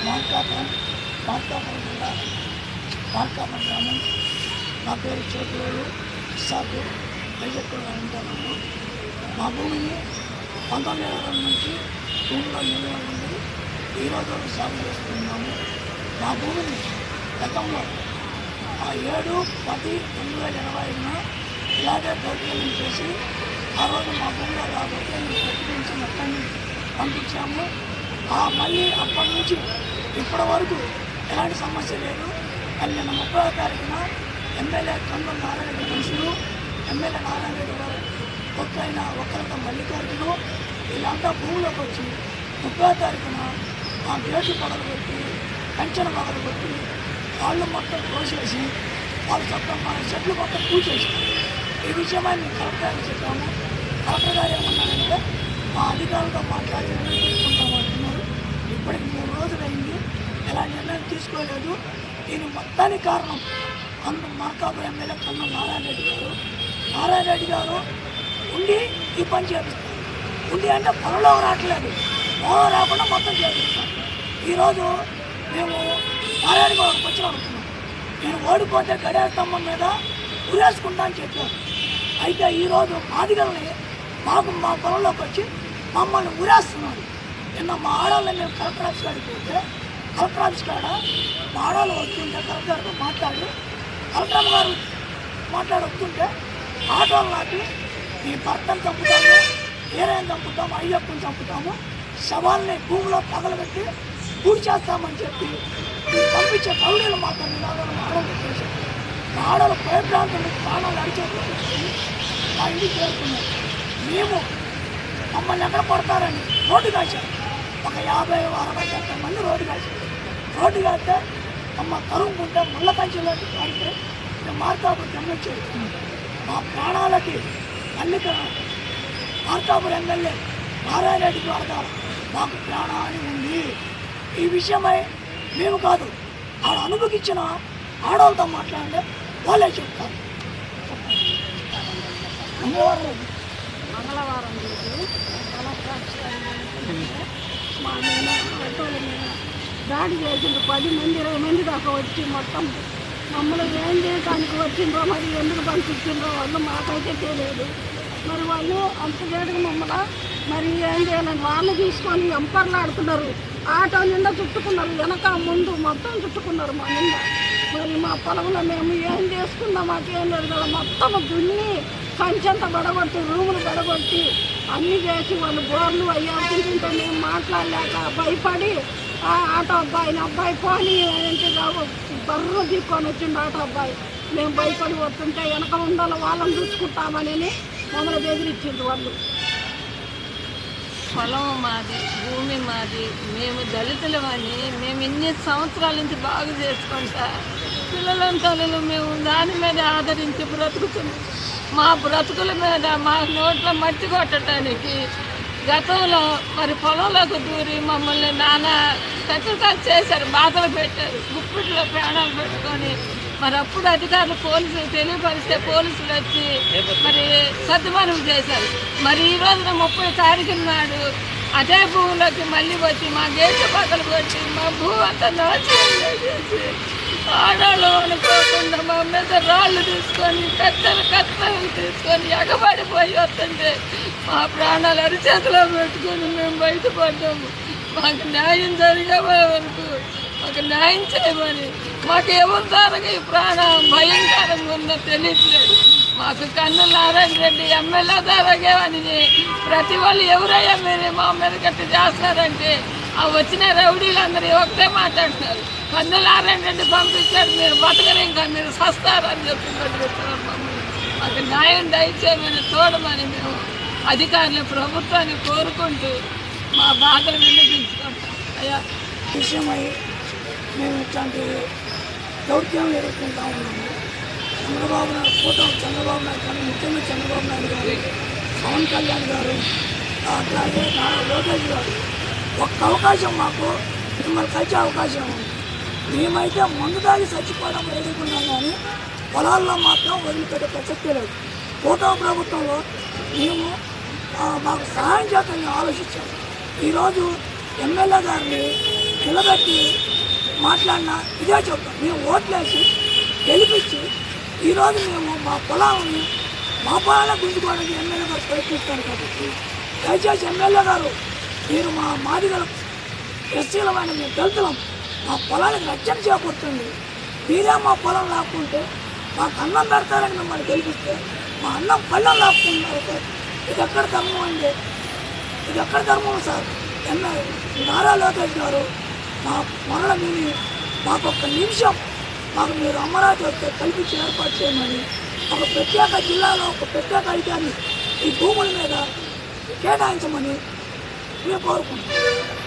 మార్కాపురం జిల్లా మార్కాపురం గ్రామం. నా పేరు చోటువేలు ఇస్సాకు బైజెక్కుడుగా ఉంటాను. మా భూమిని 1920 నుంచి భూమిలో నిల్వ ఉంది. ఈరోజు సాగు చేస్తున్నాము. మా భూమిని గతంలో 7/10/2025 ఇలాగే దౌర్జన్యం చేసి ఆ రోజు మా భూమిలో దౌర్జన్యం ప్రకటించి మొత్తాన్ని పంపించాము. మళ్ళీ అప్పటి నుంచి ఇప్పటి వరకు ఎలాంటి సమస్య లేదు. కానీ నిన్న 30వ తారీఖున ఎమ్మెల్యే కందుల నారాయణ మనుషులు, ఎమ్మెల్యే నారాయణ రెడ్డి గారు, కొత్తైన ఒకరితో మల్లికార్జును వీళ్ళంతా భూమిలోకి వచ్చి 30వ తారీఖున ఆ గేటు పగలగొట్టి కంచెను పగలగొట్టి వాళ్ళు మొత్తం కోసేసి వాళ్ళు మొత్తం మన చెట్లు మొత్తం పూసేసారు. ఈ విషయమై మేము కలెక్టర్ గారికి చెప్పాము. కలెక్టర్ గారు ఏమన్నారంటే మా అధికారులతో మాట్లాడి నిర్ణయం తీసుకుంటామంటున్నారు. ఇప్పటికి 3 రోజులు అయింది, ఎలా నిర్ణయం తీసుకోలేదు. దీని మొత్తానికి కారణం మార్కాపురం ఎమ్మెల్యే కందుల నారాయణ రెడ్డి గారు ఉండి ఈ పని చేపిస్తారు. ఉండి అంటే పొలంలో రావట్లేదు, పొలం రాకుండా మొత్తం చేపిస్తారు. ఈరోజు మేము నారాయణ గారికి వచ్చి అడుగుతున్నాం. నేను ఓడిపోతే గడియార స్తంభం మీద ఉరేసుకుంటా అని చెప్పారు. అయితే ఈరోజు మాదిగల్ని మా పొలంలోకి వచ్చి మమ్మల్ని ఉరేస్తున్నారు. నిన్న మా ఆడవాళ్ళని మేము కలెక్టర్ ఆఫీస్ కాడికి పోతే కలెక్టర్ ఆఫీస్ కాడ మా ఆడవాళ్ళు వస్తుంటే కలెక్టర్ గారితో మాట్లాడి కలెక్టర్ గారు వస్తుంటే ఆటోలు నాటి మీ భర్తను చంపుతాము, ఏరైనా చంపుతాము, అయ్యప్పని చంపుతాము, శవాల్ని భూమిలో పగలబెట్టి పూర్తి చేస్తామని చెప్పి పంపించే కౌడీలు మాత్రం నినాదాలు ఆడవాళ్ళు చేశారు. మా ఆడవాళ్ళు భయప్రాంతం ప్రాణాలు అడిచేట్లు మా ఇంటికి చేరుకున్నారు. మేము మమ్మల్ని ఎక్కడ పడతారని రోడ్డు కాశారు. ఒక 50-60 మంది రోడ్డు కాశారు. రోడ్డు కాస్తే మమ్మ తరుముకుంటే ముళ్ళ కంచెలోకి పడితే మేము మార్కాపురం ఎమ్మెల్యే మా ప్రాణాలకి అన్ని మార్కాపురం ఎమ్మెల్యే నారాయణ రెడ్డికి వాడతారు. మాకు ప్రాణాన్ని ఉంది. ఈ విషయమై మేము కాదు, ఆడ అనుభవించిన ఆడవాళ్ళతో మాట్లాడితే వాళ్ళే చెప్తారు. మంగళవారం రోజు మా మీద ఆటోల మీద దాడి చేసిండ్రు. 10 మంది 20 మంది దాకా వచ్చి మొత్తం మమ్మల్ని ఏం చేయడానికి వచ్చిండ్రో, మరి ఎందుకు పంపించిండ్రో వాళ్ళు మాకైతే తెలియదు. మరి వాళ్ళు అంత చేయడం మమ్మల్ని మరి ఏం చేయాలని వాళ్ళు తీసుకొని ఎంపర్లాడుతున్నారు. ఆటో నిండా చుట్టుకున్నారు, వెనక ముందు మొత్తం చుట్టుకున్నారు మా నిండా. మరి మా పొలంలో మేము ఏం చేసుకుందాం, మాకేం లేదు కదా, మొత్తం దున్ని కంచెంత పడగొట్టి రూములు పడగొట్టి అన్నీ చేసి వాళ్ళు బోర్లు అయ్యాకుంటుంటే మేము మాట్లాడలేక భయపడి ఆ ఆటో అబ్బాయి పోనీ ఏంటి బర్రు తీసుకొని వచ్చిండు ఆటో అబ్బాయి. మేము భయపడి వస్తుంటే వెనక ఉండాలి వాళ్ళని చూసుకుంటామని మమ్మల్ని బెదిరించిండ్రు వాళ్ళు. పొలం మాది, భూమి మాది, మేము దళితులమని మేము ఇన్ని సంవత్సరాల నుంచి బాగు చేసుకుంటా పిల్లలంతా మేము దాని మీద ఆదరించి బ్రతుకుతున్నాం. మా బ్రతుకుల మీద మా నోట్లో మట్టి కొట్టడానికి గతంలో మరి పొలంలోకి దూరి మమ్మల్ని నానా కట్టుకాలు చేశారు, బాధలు పెట్టారు, గుప్పిట్లో ప్రాణాలు పెట్టుకొని. మరి అప్పుడు అధికారులు పోలీసులు తెలియపరిస్తే పోలీసులు వచ్చి మరి సద్దుమణం చేశారు. మరి ఈ రోజున 30 తారీఖు నాడు అదే భూమిలోకి మళ్ళీ వచ్చి మా గేట్లు పక్కలు కొట్టి మా భూ అంతా నాశనం చేసేసి ఆడాళ్ళు అనుకోకుండా మా మీద రాళ్ళు తీసుకొని కత్తలు తీసుకొని ఎగబడిపోయి వస్తుంటే మా ప్రాణాలు అరిచేతిలో పెట్టుకొని మేము బయటపడ్డాము. మాకు న్యాయం జరిగే వరకు మాకు న్యాయం చేయమని, మాకు ఎవరి ద్వారా ఈ ప్రాణం భయంకరంగా ఉందో తెలియట్లేదు. మాకు కందుల నారాయణ రెడ్డి ఎమ్మెల్యే ద్వారాగేమని ప్రతి వాళ్ళు ఎవరయ్యా మీరు మా మీద గట్టి చేస్తారంటే ఆ వచ్చిన రౌడీలందరూ ఒకటే మాట్లాడుతున్నారు, కందుల నారాయణ రెడ్డి పంపించాడు, మీరు బతకరు, ఇంకా మీరు సస్తారని చెప్పి చెప్తున్నారు మమ్మల్ని. మాకు న్యాయం దయచేయమని చూడమని మేము అధికారులు ప్రభుత్వాన్ని కోరుకుంటూ మా బాధలు వినిపించుకుంటాం. అయ్యా విషయమై మేము ఇట్లాంటి దౌర్జన్యాలు ఎదుర్కొంటా ఉన్నాము. చంద్రబాబు నాయుడు కానీ ముఖ్యంగా చంద్రబాబు నాయుడు గారు, పవన్ కళ్యాణ్ గారు, అట్లాగే నారా లోకేష్ గారు ఒక్క అవకాశం మాకు మిమ్మల్ని కలిసే అవకాశం ఉంది. మేమైతే మందు తాగి చచ్చిపోవడం ఎదుర్కొన్నాం, కానీ పొలాల్లో మాత్రం వదిలిపెట్టే ప్రసక్తి లేదు. ఫోటో ప్రభుత్వంలో మేము మాకు సహాయం చేద్దామని ఆలోచించాము. ఈరోజు ఎమ్మెల్యే గారిని నిలబెట్టి మాట్లాడినా ఇదే చెప్తాం. మేము ఓట్లేసి గెలిపించి ఈరోజు మేము మా పొలాలని గుంజుకోవడానికి ఎమ్మెల్యే గారు ప్రయత్నిస్తాను కాబట్టి దయచేసి ఎమ్మెల్యే గారు మీరు మా మాదిగల ఎస్సీలమైన మేము దళితులం, మా పొలానికి రక్షణ చేకూరుతుంది. మీరే మా పొలం లాక్కుంటే మాకు అన్నం పెడతారని మిమ్మల్ని గెలిపిస్తే మా అన్నం పళ్ళం లాక్కుంటున్నారు సార్. ఇది ఎక్కడ ధర్మం అండి? ఇది ఎక్కడ ధర్మం సార్? నారా లోకేష్ గారు మా మొరల విని మాకు ఒక్క నిమిషం మాకు మీరు అమరావతి వస్తే కల్పించి ఏర్పాటు చేయమని ఒక ప్రత్యేక జిల్లాలో ఒక ప్రత్యేక అధికారిని ఈ భూముల మీద కేటాయించమని మేము కోరుకుంటున్నాం.